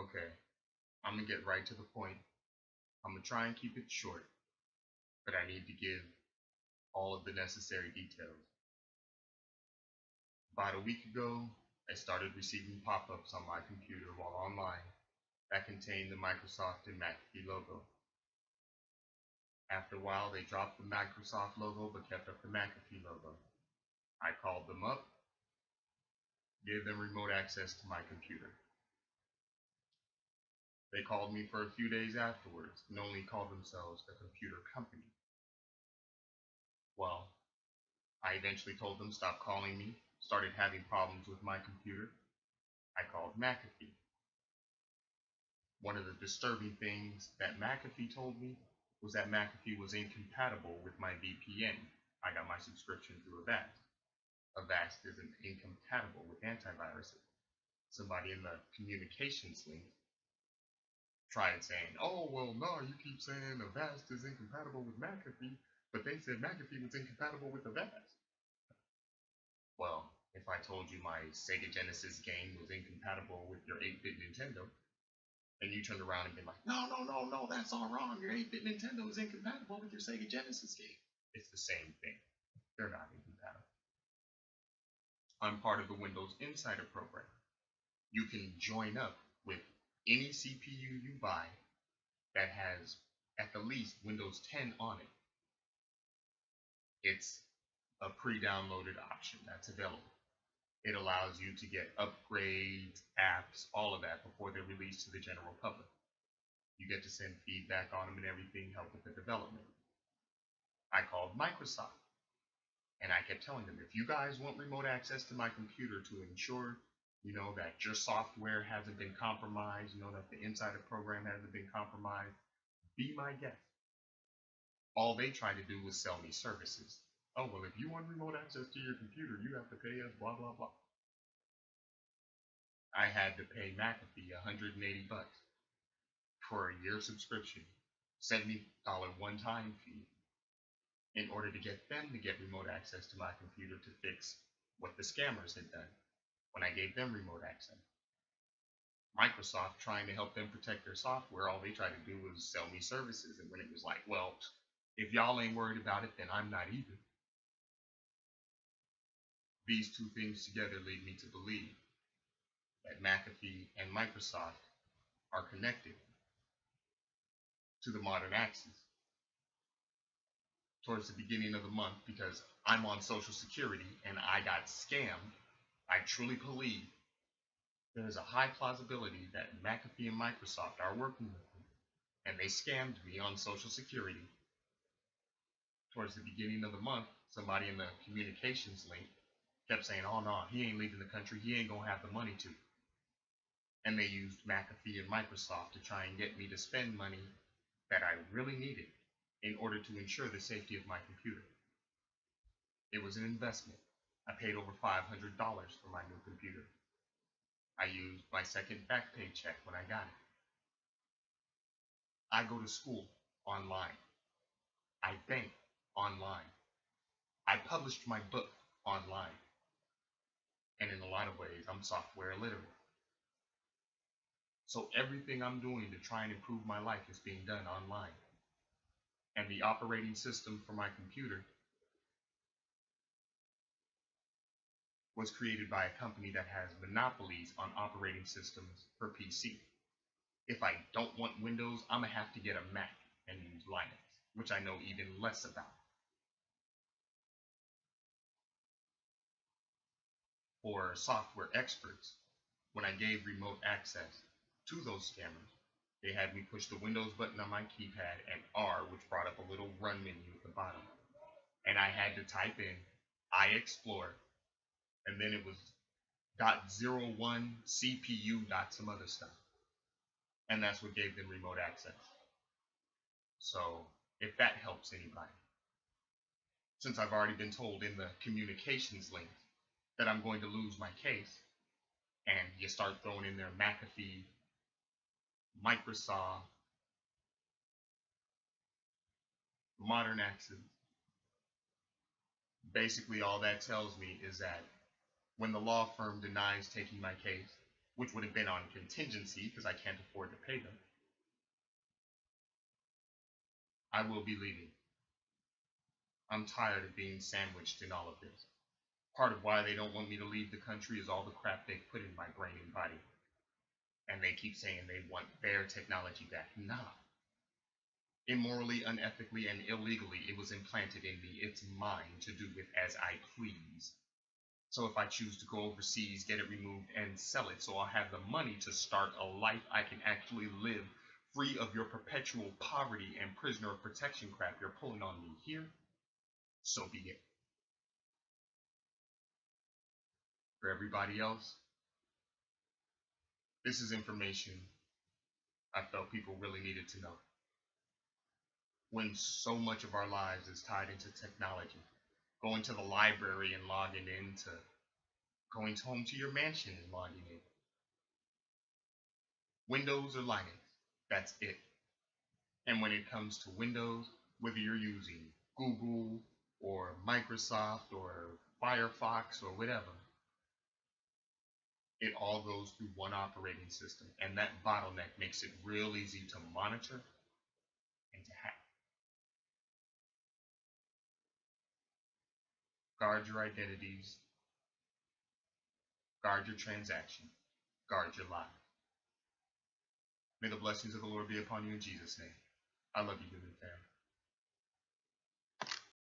Okay, I'm gonna get right to the point. I'm gonna try and keep it short, but I need to give all of the necessary details. About a week ago, I started receiving pop-ups on my computer while online that contained the Microsoft and McAfee logo. After a while, they dropped the Microsoft logo but kept up the McAfee logo. I called them up, gave them remote access to my computer. They called me for a few days afterwards and only called themselves a computer company. Well, I eventually told them stop calling me, started having problems with my computer. I called McAfee. One of the disturbing things that McAfee told me was that McAfee was incompatible with my VPN. I got my subscription through AVAST. AVAST isn't incompatible with antiviruses. Somebody in the communications link tried saying, oh, well, no, you keep saying AVAST is incompatible with McAfee, but they said McAfee was incompatible with AVAST. Well, if I told you my Sega Genesis game was incompatible with your 8-bit Nintendo, and you turned around and been like, no, no, no, no, that's all wrong. Your 8-bit Nintendo is incompatible with your Sega Genesis game. It's the same thing. They're not incompatible. I'm part of the Windows Insider program. You can join up with any CPU you buy that has at the least Windows 10 on it. It's a pre-downloaded option that's available. It allows you to get upgrades, apps, all of that before they're released to the general public. You get to send feedback on them and everything, help with the development. I called Microsoft and I kept telling them, if you guys want remote access to my computer to ensure, that your software hasn't been compromised, that the insider program hasn't been compromised, be my guest. All they tried to do was sell me services. Oh, well, if you want remote access to your computer, you have to pay us blah, blah, blah. I had to pay McAfee $180 for a year subscription, $70 one-time fee, in order to get them to get remote access to my computer to fix what the scammers had done when I gave them remote access. Microsoft, trying to help them protect their software, all they tried to do was sell me services. And when it was like, well, if y'all ain't worried about it, then I'm not either. These two things together lead me to believe that McAfee and Microsoft are connected to the modern axis. Towards the beginning of the month, because I'm on Social Security and I got scammed, I truly believe there is a high plausibility that McAfee and Microsoft are working with me, and they scammed me on Social Security. Towards the beginning of the month, somebody in the communications link kept saying, oh no, he ain't leaving the country, he ain't gonna have the money to. And they used McAfee and Microsoft to try and get me to spend money that I really needed in order to ensure the safety of my computer. It was an investment. I paid over $500 for my new computer. I used my second back pay check when I got it. I go to school online. I bank online. I published my book online. And in a lot of ways, I'm software literate. So everything I'm doing to try and improve my life is being done online. And the operating system for my computer was created by a company that has monopolies on operating systems per PC. If I don't want Windows, I'm gonna have to get a Mac and use Linux, which I know even less about. For software experts, when I gave remote access to those scammers, they had me push the Windows button on my keypad and R, which brought up a little run menu at the bottom. And I had to type in iExplore, and then it was .01 CPU some other stuff. And that's what gave them remote access. So if that helps anybody, since I've already been told in the communications link that I'm going to lose my case, and you start throwing in there McAfee, Microsoft, modern access, basically all that tells me is that when the law firm denies taking my case, which would have been on contingency because I can't afford to pay them, I will be leaving. I'm tired of being sandwiched in all of this. Part of why they don't want me to leave the country is all the crap they've put in my brain and body. And they keep saying they want their technology back. Nah. Immorally, unethically, and illegally, it was implanted in me. It's mine to do with as I please. So if I choose to go overseas, get it removed, and sell it, so I'll have the money to start a life I can actually live, free of your perpetual poverty and prisoner of protection crap you're pulling on me here, so be it. For everybody else, this is information I felt people really needed to know. When so much of our lives is tied into technology, going to the library and logging in, to going home to your mansion and logging in. Windows or Linux, that's it. And when it comes to Windows, whether you're using Google or Microsoft or Firefox or whatever, it all goes through one operating system. And that bottleneck makes it real easy to monitor and to hack. Guard your identities, guard your transaction, guard your life. May the blessings of the Lord be upon you in Jesus' name. I love you, good family.